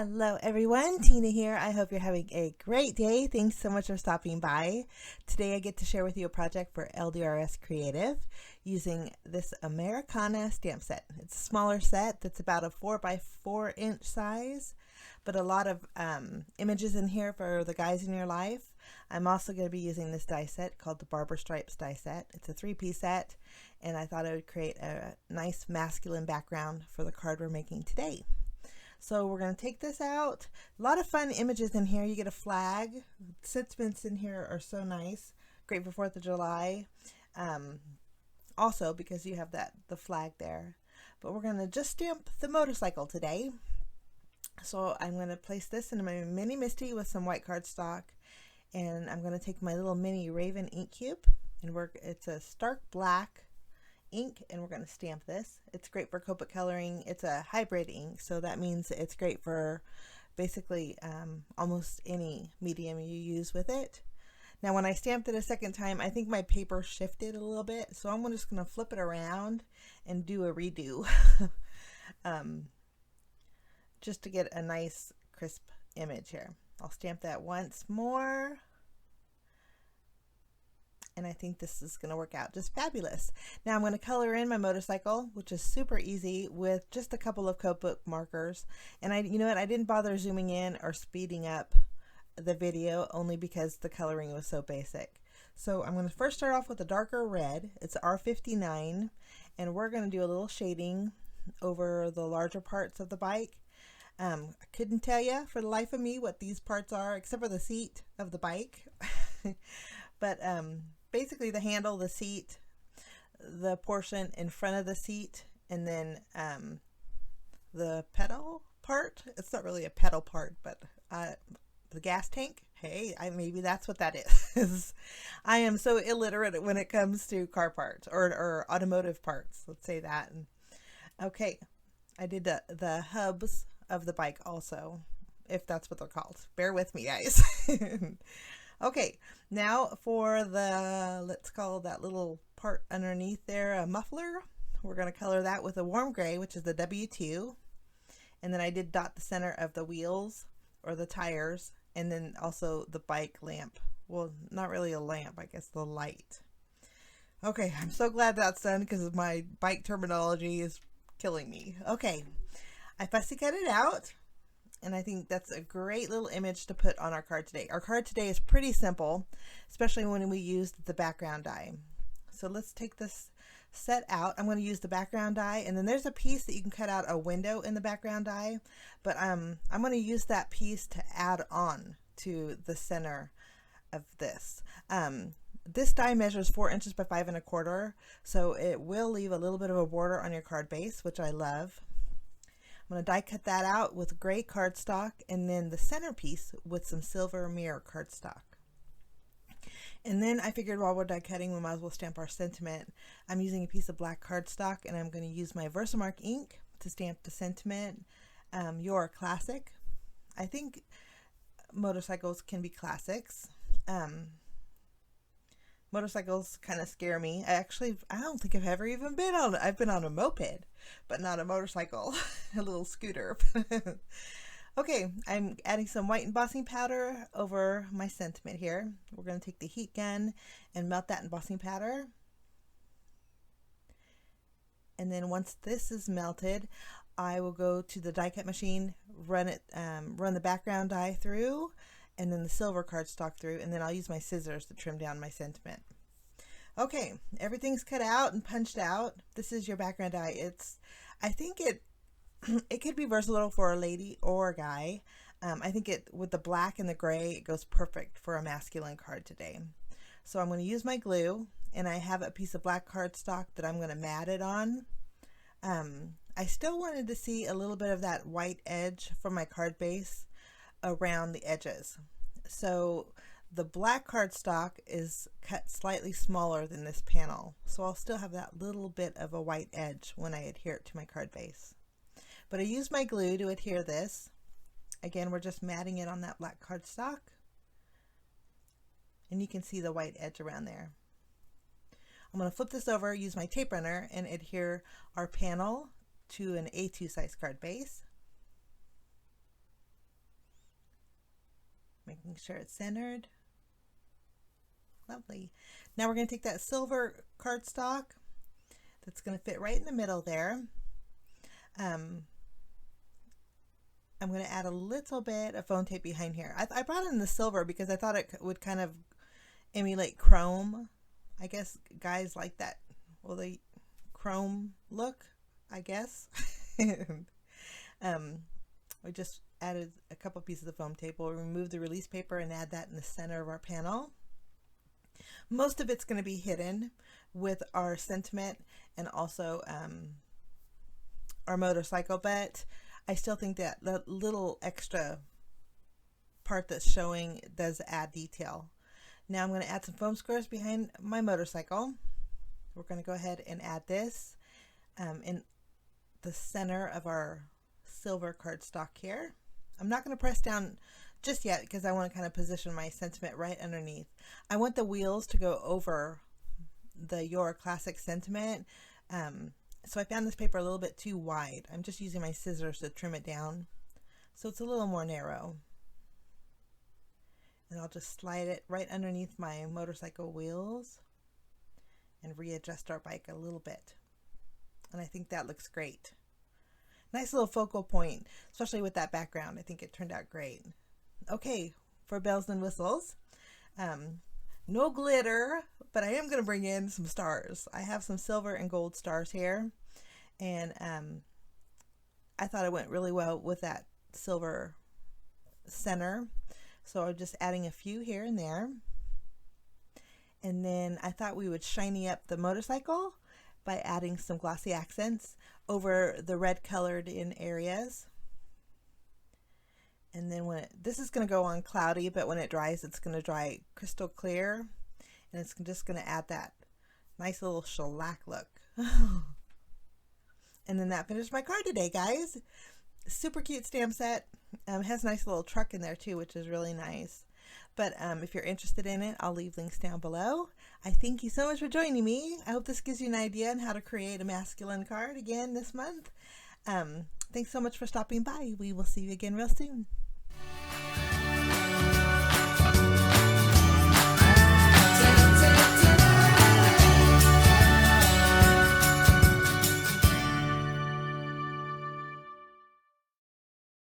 Hello everyone, Tina here. I hope you're having a great day. Thanks so much for stopping by. Today I get to share with you a project for LDRS Creative using this Americana stamp set. It's a smaller set that's about a 4 by 4 inch size, but a lot of images in here for the guys in your life. I'm also going to be using this die set called the Barber Stripes Die Set. It's a 3-piece set, and I thought it would create a nice masculine background for the card we're making today. So we're going to take this out. A lot of fun images in here. You get a flag. Sentiments in here are so nice. Great for 4th of July. Also because you have the flag there. But we're going to just stamp the motorcycle today. So I'm going to place this in my mini misti with some white cardstock. And I'm going to take my little mini Raven ink cube. And it's a stark black ink, and we're going to stamp this. It's great for Copic coloring. It's a hybrid ink, so that means it's great for basically almost any medium you use with it. Now when I stamped it a second time, I think my paper shifted a little bit, so I'm just going to flip it around and do a redo just to get a nice crisp image here. I'll stamp that once more. And I think this is going to work out just fabulous. Now I'm going to color in my motorcycle, which is super easy with just a couple of Copic markers. And you know what? I didn't bother zooming in or speeding up the video only because the coloring was so basic. So I'm going to first start off with a darker red. It's R59, and we're going to do a little shading over the larger parts of the bike. I couldn't tell you for the life of me what these parts are, except for the seat of the bike. But basically the handle, the seat, the portion in front of the seat, and then the pedal part. It's not really a pedal part, but the gas tank. Hey, maybe that's what that is. I am so illiterate when it comes to car parts or automotive parts. Let's say that. Okay, I did the hubs of the bike also, if that's what they're called. Bear with me, guys. Okay, now for let's call that little part underneath there a muffler. We're going to color that with a warm gray, which is the W2. And then I did dot the center of the wheels or the tires, and then also the bike lamp. Well, not really a lamp, I guess the light. Okay, I'm so glad that's done because my bike terminology is killing me. Okay, I fussy cut it out. And I think that's a great little image to put on our card today. Our card today is pretty simple, especially when we used the background die. So let's take this set out. I'm going to use the background die, and then there's a piece that you can cut out a window in the background die, but I'm going to use that piece to add on to the center of this. This die measures 4 inches by 5 1/4, so it will leave a little bit of a border on your card base, which I love. I'm going to die cut that out with gray cardstock, and then the centerpiece with some silver mirror cardstock. And then I figured while we're die cutting, we might as well stamp our sentiment. I'm using a piece of black cardstock, and I'm going to use my Versamark ink to stamp the sentiment. Your classic. I think motorcycles can be classics. Motorcycles kind of scare me. I don't think I've ever even been on it. I've been on a moped, but not a motorcycle, a little scooter. Okay, I'm adding some white embossing powder over my sentiment here. We're going to take the heat gun and melt that embossing powder. And then once this is melted, I will go to the die cut machine, run the background die through, and then the silver cardstock through, and then I'll use my scissors to trim down my sentiment. Okay, everything's cut out and punched out. This is your background die. I think it could be versatile for a lady or a guy. I think with the black and the gray, it goes perfect for a masculine card today. So I'm going to use my glue, and I have a piece of black cardstock that I'm going to mat it on. I still wanted to see a little bit of that white edge from my card base around the edges. So the black cardstock is cut slightly smaller than this panel, so I'll still have that little bit of a white edge when I adhere it to my card base. But I use my glue to adhere this. Again, we're just matting it on that black cardstock, and you can see the white edge around there. I'm going to flip this over, use my tape runner, and adhere our panel to an A2 size card base. Making sure it's centered. Lovely. Now we're going to take that silver cardstock that's going to fit right in the middle there. I'm going to add a little bit of foam tape behind here. I brought in the silver because I thought it would kind of emulate chrome. I guess guys like that, well, the chrome look, I guess. We just added a couple pieces of foam tape. We'll remove the release paper and add that in the center of our panel. Most of it's going to be hidden with our sentiment and also our motorcycle, but I still think that the little extra part that's showing does add detail. Now I'm going to add some foam squares behind my motorcycle. We're going to go ahead and add this in the center of our silver cardstock here. I'm not going to press down just yet because I want to kind of position my sentiment right underneath. I want the wheels to go over the Your Classic sentiment. So I found this paper a little bit too wide. I'm just using my scissors to trim it down so it's a little more narrow. And I'll just slide it right underneath my motorcycle wheels and readjust our bike a little bit. And I think that looks great. Nice little focal point, especially with that background. I think it turned out great. Okay, for bells and whistles. No glitter, but I am going to bring in some stars. I have some silver and gold stars here, and I thought it went really well with that silver center. So I'm just adding a few here and there. And then I thought we would shiny up the motorcycle by adding some glossy accents over the red colored in areas. And then this is going to go on cloudy, but when it dries, it's going to dry crystal clear. And it's just going to add that nice little shellac look. And then that finished my card today, guys. Super cute stamp set. Has a nice little truck in there too, which is really nice. But if you're interested in it, I'll leave links down below. I thank you so much for joining me. I hope this gives you an idea on how to create a masculine card again this month. Thanks so much for stopping by. We will see you again real soon.